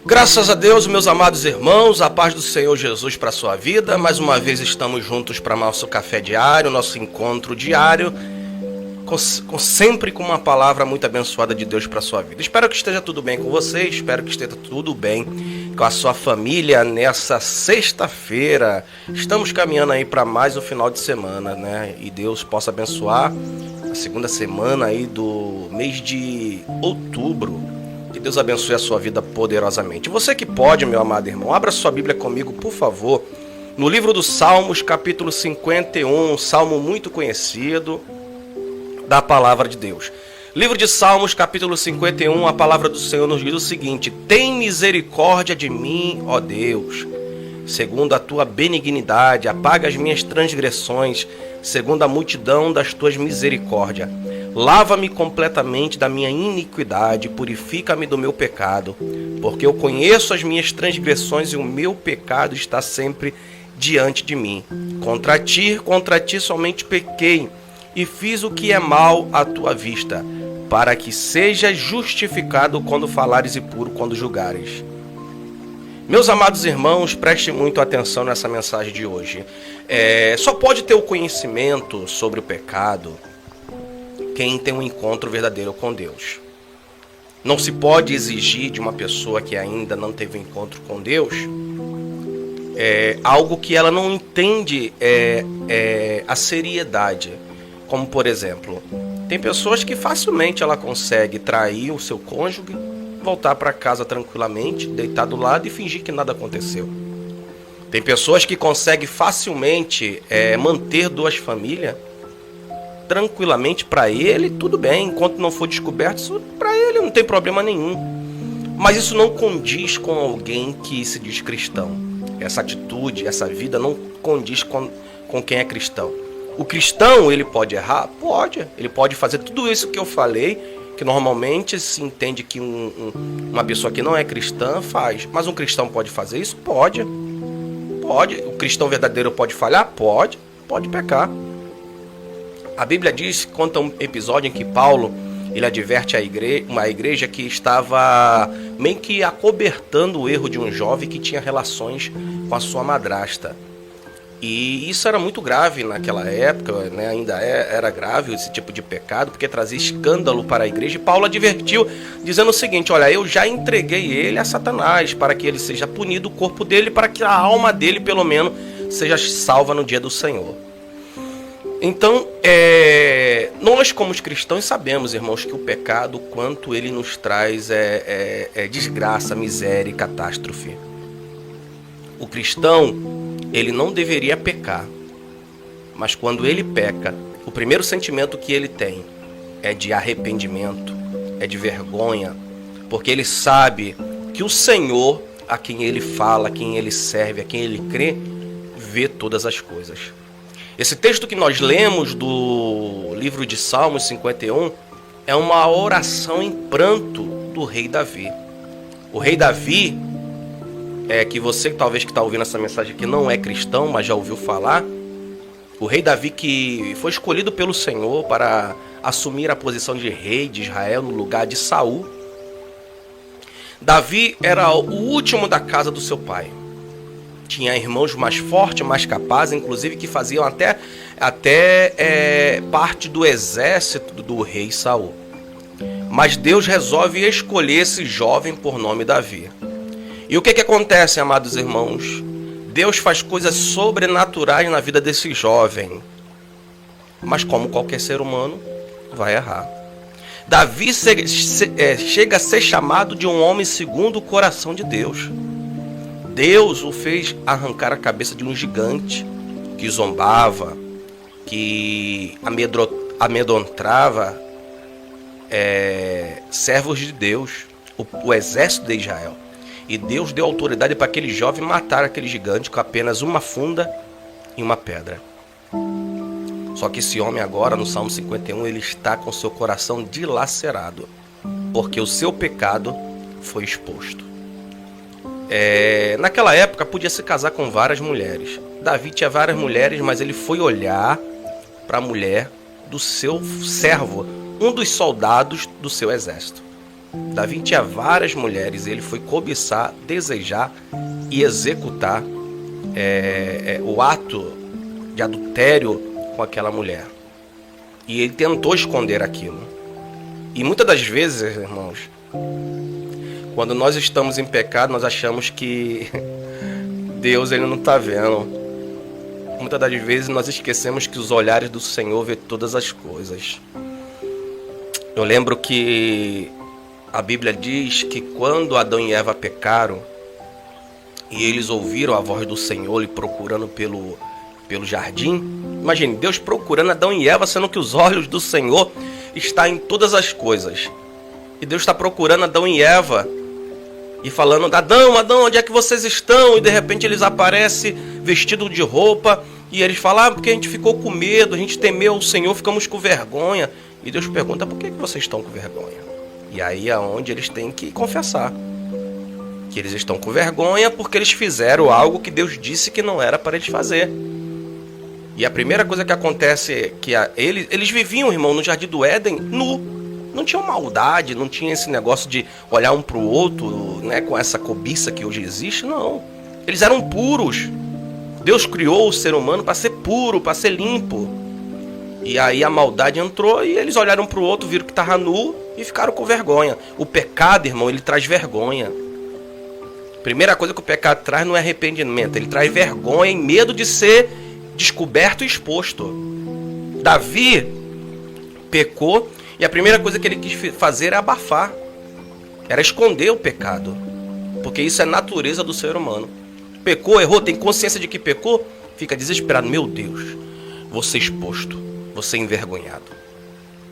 Graças a Deus, meus amados irmãos, a paz do Senhor Jesus para a sua vida. Mais uma vez estamos juntos para nosso café diário, nosso encontro diário, sempre com uma palavra muito abençoada de Deus para a sua vida. Espero que esteja tudo bem com você, espero que esteja tudo bem com a sua família nessa sexta-feira. Estamos caminhando aí para mais um final de semana, né? E Deus possa abençoar a segunda semana aí do mês de outubro. Que Deus abençoe a sua vida poderosamente. Você que pode, meu amado irmão, abra sua Bíblia comigo, por favor, no livro dos Salmos, capítulo 51, um salmo muito conhecido da palavra de Deus. Livro de Salmos, capítulo 51, a palavra do Senhor nos diz o seguinte: tem misericórdia de mim, ó Deus, segundo a tua benignidade, apaga as minhas transgressões, segundo a multidão das tuas misericórdias. Lava-me completamente da minha iniquidade, purifica-me do meu pecado, porque eu conheço as minhas transgressões e o meu pecado está sempre diante de mim. Contra ti somente pequei e fiz o que é mal à tua vista, para que seja justificado quando falares e puro quando julgares. Meus amados irmãos, prestem muito atenção nessa mensagem de hoje. Só pode ter o conhecimento sobre o pecado quem tem um encontro verdadeiro com Deus. Não se pode exigir de uma pessoa que ainda não teve um encontro com Deus algo que ela não entende a seriedade. Como, por exemplo, tem pessoas que facilmente ela consegue trair o seu cônjuge, voltar para casa tranquilamente, deitar do lado e fingir que nada aconteceu. Tem pessoas que conseguem facilmente manter duas famílias tranquilamente para ele, tudo bem, enquanto não for descoberto, isso para ele não tem problema nenhum. Mas isso não condiz com alguém que se diz cristão. Essa atitude, essa vida não condiz com quem é cristão. O cristão, ele pode errar? Pode. Ele pode fazer tudo isso que eu falei, que normalmente se entende que uma pessoa que não é cristã faz. Mas um cristão pode fazer isso? Pode. Pode. O cristão verdadeiro pode falhar? Pode. Pode pecar. A Bíblia diz, conta um episódio em que Paulo, ele adverte uma igreja que estava meio que acobertando o erro de um jovem que tinha relações com a sua madrasta. E isso era muito grave naquela época, né? Ainda era grave esse tipo de pecado, porque trazia escândalo para a igreja. E Paulo advertiu, dizendo o seguinte: olha, eu já entreguei ele a Satanás, para que ele seja punido, o corpo dele, para que a alma dele, pelo menos, seja salva no dia do Senhor. Então, nós como cristãos sabemos, irmãos, que o pecado, quanto ele nos traz desgraça, miséria e catástrofe. O cristão, ele não deveria pecar, mas quando ele peca, o primeiro sentimento que ele tem é de arrependimento, é de vergonha, porque ele sabe que o Senhor, a quem ele fala, a quem ele serve, a quem ele crê, vê todas as coisas. Esse texto que nós lemos do livro de Salmos 51 é uma oração em pranto do rei Davi. O rei Davi, que você talvez que está ouvindo essa mensagem aqui não é cristão, mas já ouviu falar, o rei Davi que foi escolhido pelo Senhor para assumir a posição de rei de Israel no lugar de Saul. Davi era o último da casa do seu pai. Tinha irmãos mais fortes, mais capazes, inclusive que faziam até parte do exército do rei Saul. Mas Deus resolve escolher esse jovem por nome Davi. E o que acontece, amados irmãos? Deus faz coisas sobrenaturais na vida desse jovem. Mas como qualquer ser humano, vai errar. Davi chega a ser chamado de um homem segundo o coração de Deus. Deus o fez arrancar a cabeça de um gigante que zombava, que amedrontava servos de Deus, o exército de Israel. E Deus deu autoridade para aquele jovem matar aquele gigante com apenas uma funda e uma pedra. Só que esse homem agora, no Salmo 51, ele está com seu coração dilacerado, porque o seu pecado foi exposto. Naquela época podia se casar com várias mulheres. Davi tinha várias mulheres, mas ele foi olhar para a mulher do seu servo, um dos soldados do seu exército. Davi tinha várias mulheres, ele foi cobiçar, desejar e executar o ato de adultério com aquela mulher. E ele tentou esconder aquilo. E muitas das vezes, irmãos, quando nós estamos em pecado, nós achamos que Deus ele não está vendo. Muitas das vezes nós esquecemos que os olhares do Senhor vê todas as coisas. Eu lembro que a Bíblia diz que quando Adão e Eva pecaram e eles ouviram a voz do Senhor lhe procurando pelo jardim, imagine, Deus procurando Adão e Eva, sendo que os olhos do Senhor estão em todas as coisas. E Deus está procurando Adão e Eva e falando: Adão, onde é que vocês estão? E de repente eles aparecem vestidos de roupa e eles falam: porque a gente ficou com medo, a gente temeu o Senhor, ficamos com vergonha. E Deus pergunta: por que vocês estão com vergonha? E aí é onde eles têm que confessar que eles estão com vergonha porque eles fizeram algo que Deus disse que não era para eles fazer. E a primeira coisa que acontece é que eles viviam, irmão, no Jardim do Éden nu. Não tinha maldade, não tinha esse negócio de olhar um para o outro, né, com essa cobiça que hoje existe, não. Eles eram puros. Deus criou o ser humano para ser puro, para ser limpo. E aí a maldade entrou e eles olharam para o outro, viram que estava nu e ficaram com vergonha. O pecado, irmão, ele traz vergonha. Primeira coisa que o pecado traz não é arrependimento, ele traz vergonha e medo de ser descoberto e exposto. Davi pecou e a primeira coisa que ele quis fazer era abafar, era esconder o pecado, porque isso é natureza do ser humano. Pecou, errou, tem consciência de que pecou, fica desesperado: meu Deus, vou ser exposto, vou ser envergonhado.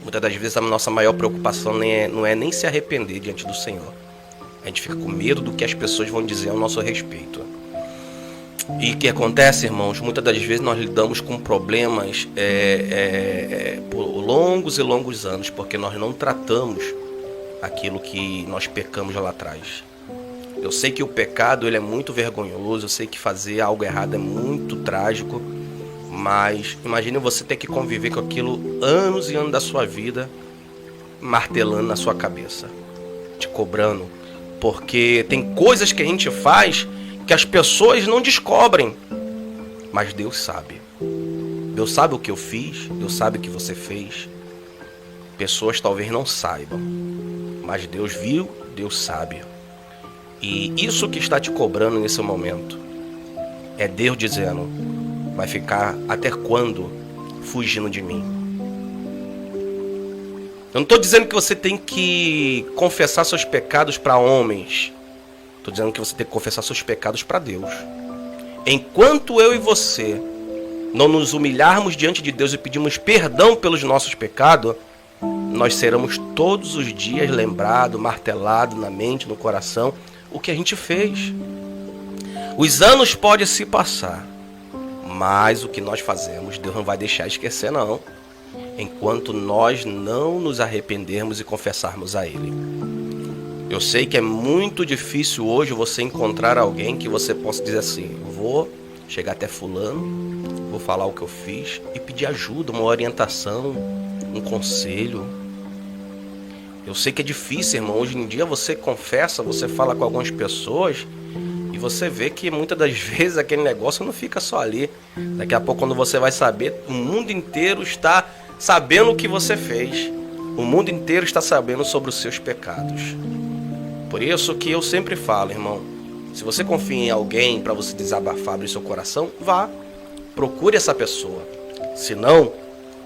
Muitas das vezes a nossa maior preocupação não é nem se arrepender diante do Senhor. A gente fica com medo do que as pessoas vão dizer ao nosso respeito. E o que acontece, irmãos? Muitas das vezes nós lidamos com problemas por longos e longos anos, porque nós não tratamos aquilo que nós pecamos lá atrás. Eu sei que o pecado ele é muito vergonhoso, eu sei que fazer algo errado é muito trágico, mas imagine você ter que conviver com aquilo anos e anos da sua vida, martelando na sua cabeça, te cobrando, porque tem coisas que a gente faz que as pessoas não descobrem, mas Deus sabe. Deus sabe o que eu fiz, Deus sabe o que você fez. Pessoas talvez não saibam, mas Deus viu, Deus sabe. E isso que está te cobrando nesse momento é Deus dizendo: vai ficar até quando fugindo de mim? Eu não estou dizendo que você tem que confessar seus pecados para homens. Estou dizendo que você tem que confessar seus pecados para Deus. Enquanto eu e você não nos humilharmos diante de Deus e pedirmos perdão pelos nossos pecados, nós seremos todos os dias lembrados, martelados na mente, no coração, o que a gente fez. Os anos podem se passar, mas o que nós fazemos, Deus não vai deixar esquecer, não. Enquanto nós não nos arrependermos e confessarmos a Ele. Eu sei que é muito difícil hoje você encontrar alguém que você possa dizer assim: eu vou chegar até fulano, vou falar o que eu fiz e pedir ajuda, uma orientação, um conselho. Eu sei que é difícil, irmão. Hoje em dia você confessa, você fala com algumas pessoas e você vê que muitas das vezes aquele negócio não fica só ali. Daqui a pouco, quando você vai saber, o mundo inteiro está sabendo o que você fez. O mundo inteiro está sabendo sobre os seus pecados. Por isso que eu sempre falo, irmão, se você confia em alguém para você desabafar, abrir seu coração, vá, procure essa pessoa. Se não,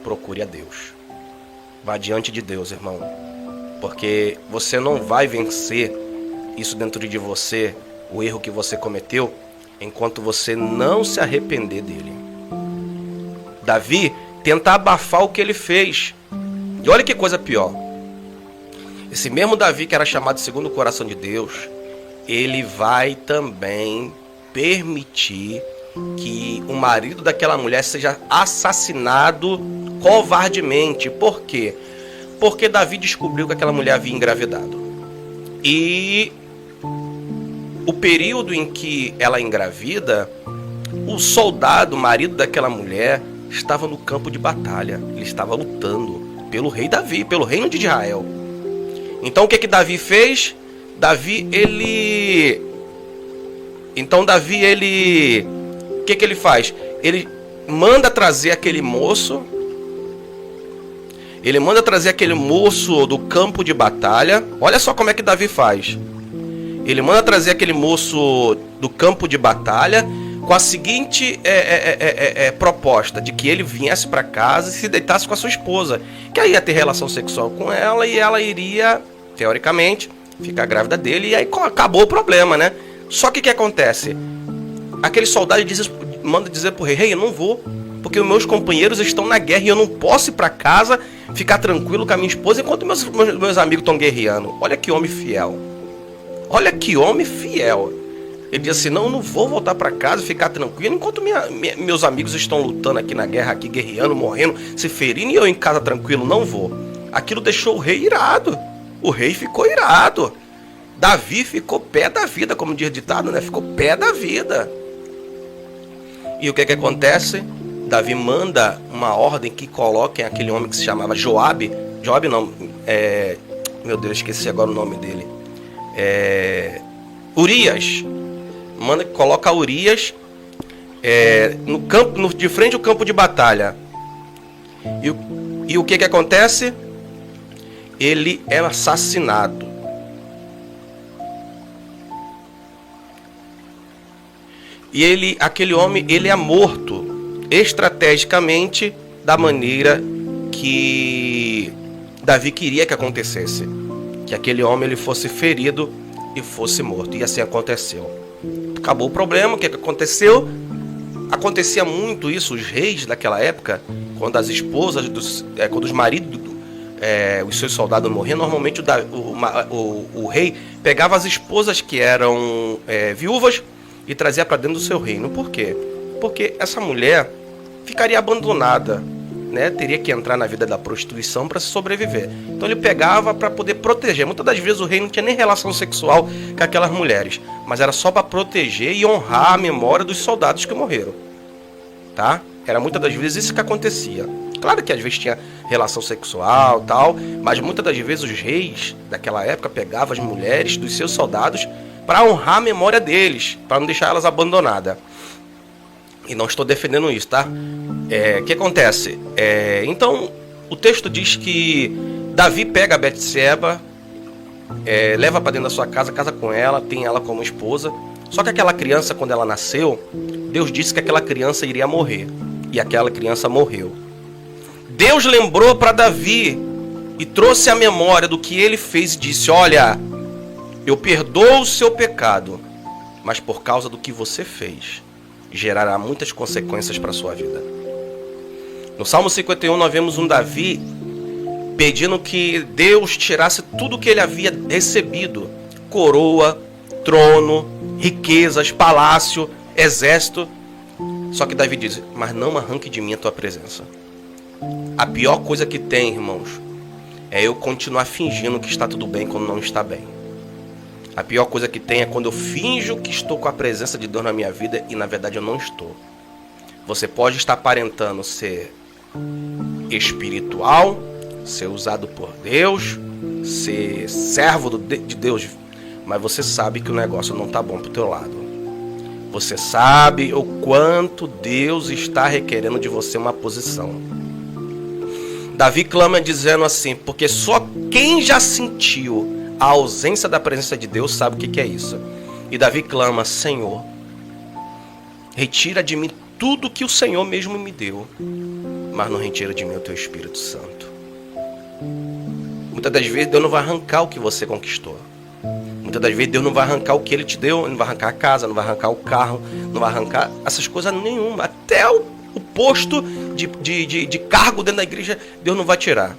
procure a Deus. Vá diante de Deus, irmão, porque você não vai vencer isso dentro de você, o erro que você cometeu, enquanto você não se arrepender dele. Davi tenta abafar o que ele fez. E olha que coisa pior. Esse mesmo Davi que era chamado segundo o coração de Deus, ele vai também permitir que o marido daquela mulher seja assassinado covardemente. Por quê? Porque Davi descobriu que aquela mulher havia engravidado. E o período em que ela engravida, o soldado, o marido daquela mulher, estava no campo de batalha. Ele estava lutando pelo rei Davi, pelo reino de Israel. Então o que Davi fez? O que ele faz? Ele manda trazer aquele moço. Ele manda trazer aquele moço do campo de batalha. Olha só como é que Davi faz. Ele manda trazer aquele moço do campo de batalha com a seguinte proposta, de que ele viesse para casa e se deitasse com a sua esposa, que aí ia ter relação sexual com ela e ela iria, teoricamente, ficar grávida dele, e aí acabou o problema, né? Só que o que acontece? Aquele soldado manda dizer pro rei: rei, eu não vou, porque os meus companheiros estão na guerra e eu não posso ir para casa ficar tranquilo com a minha esposa enquanto meus amigos estão guerreando. Olha que homem fiel. Olha que homem fiel. Ele diz assim: não, eu não vou voltar para casa e ficar tranquilo enquanto meus amigos estão lutando aqui na guerra, aqui guerreando, morrendo, se ferindo, e eu em casa tranquilo, não vou. Aquilo deixou o rei irado. O rei ficou irado. Davi ficou pé da vida, como diz o ditado, né? Ficou pé da vida. E o que acontece? Davi manda uma ordem que coloquem aquele homem que se chamava Joabe. Joabe não, meu Deus, esqueci agora o nome dele. Urias. Manda que coloca Urias no campo, de frente ao campo de batalha. E o que acontece? Ele é assassinado. E aquele homem, ele é morto estrategicamente da maneira que Davi queria que acontecesse. Que aquele homem ele fosse ferido e fosse morto. E assim aconteceu. Acabou o problema. O que aconteceu? Acontecia muito isso. Os reis daquela época, quando as esposas, quando os maridos, os seus soldados morriam, normalmente o rei pegava as esposas que eram viúvas e trazia para dentro do seu reino. Por quê? Porque essa mulher ficaria abandonada, né? Teria que entrar na vida da prostituição para sobreviver. Então ele pegava para poder proteger. Muitas das vezes o rei não tinha nem relação sexual com aquelas mulheres, mas era só para proteger e honrar a memória dos soldados que morreram, tá? Era muitas das vezes isso que acontecia. Claro que às vezes tinha relação sexual, tal, mas muitas das vezes os reis daquela época pegavam as mulheres dos seus soldados para honrar a memória deles, para não deixar elas abandonadas. E não estou defendendo isso, tá? O que acontece? Então, o texto diz que Davi pega a Betseba, leva para dentro da sua casa, casa com ela, tem ela como esposa. Só que aquela criança, quando ela nasceu, Deus disse que aquela criança iria morrer. E aquela criança morreu. Deus lembrou para Davi e trouxe a memória do que ele fez e disse: olha, eu perdoo o seu pecado, mas por causa do que você fez, gerará muitas consequências para a sua vida. No Salmo 51 nós vemos um Davi pedindo que Deus tirasse tudo o que ele havia recebido: coroa, trono, riquezas, palácio, exército. Só que Davi diz: mas não arranque de mim a tua presença. A pior coisa que tem, irmãos, é eu continuar fingindo que está tudo bem quando não está bem. A pior coisa que tem é quando eu finjo que estou com a presença de Deus na minha vida e na verdade eu não estou. Você pode estar aparentando ser espiritual, ser usado por Deus, ser servo de Deus, mas você sabe que o negócio não está bom pro teu lado. Você sabe o quanto Deus está requerendo de você uma posição. Davi clama dizendo assim, porque só quem já sentiu a ausência da presença de Deus sabe o que é isso. E Davi clama: Senhor, retira de mim tudo que o Senhor mesmo me deu, mas não retira de mim o teu Espírito Santo. Muitas das vezes Deus não vai arrancar o que você conquistou. Muitas das vezes Deus não vai arrancar o que Ele te deu. Ele não vai arrancar a casa, não vai arrancar o carro, não vai arrancar essas coisas nenhuma. Até o posto de cargo dentro da igreja Deus não vai tirar.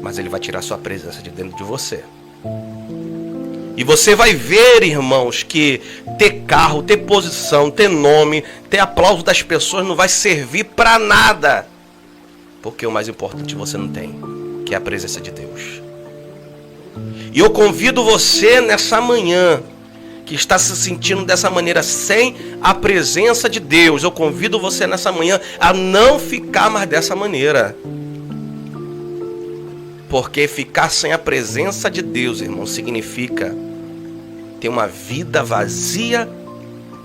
Mas Ele vai tirar a sua presença de dentro de você. E você vai ver, irmãos, que ter carro, ter posição, ter nome, ter aplauso das pessoas não vai servir para nada. Porque o mais importante você não tem, que é a presença de Deus. E eu convido você nessa manhã, que está se sentindo dessa maneira sem a presença de Deus, eu convido você nessa manhã a não ficar mais dessa maneira. Porque ficar sem a presença de Deus, irmão, significa ter uma vida vazia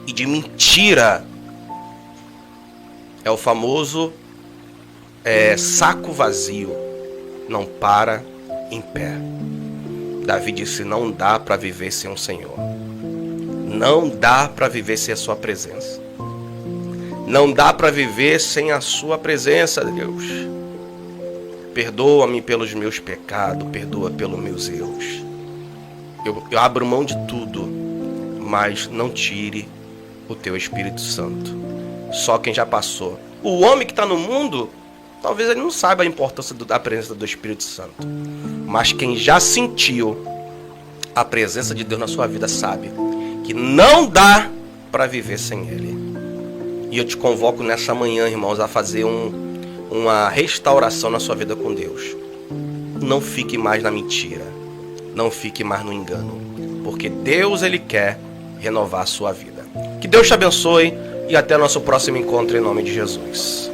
e de mentira. É o famoso saco vazio, não para em pé. Davi disse: não dá para viver sem o Senhor. Não dá para viver sem a sua presença. Não dá para viver sem a sua presença, Deus. Perdoa-me pelos meus pecados, perdoa pelos meus erros. Eu abro mão de tudo, mas não tire o teu Espírito Santo. Só quem já passou. O homem que está no mundo, talvez ele não saiba a importância da presença do Espírito Santo. Mas quem já sentiu a presença de Deus na sua vida sabe que não dá para viver sem Ele. E eu te convoco nessa manhã, irmãos, a fazer uma restauração na sua vida com Deus. Não fique mais na mentira. Não fique mais no engano. Porque Deus, Ele quer renovar a sua vida. Que Deus te abençoe e até o nosso próximo encontro em nome de Jesus.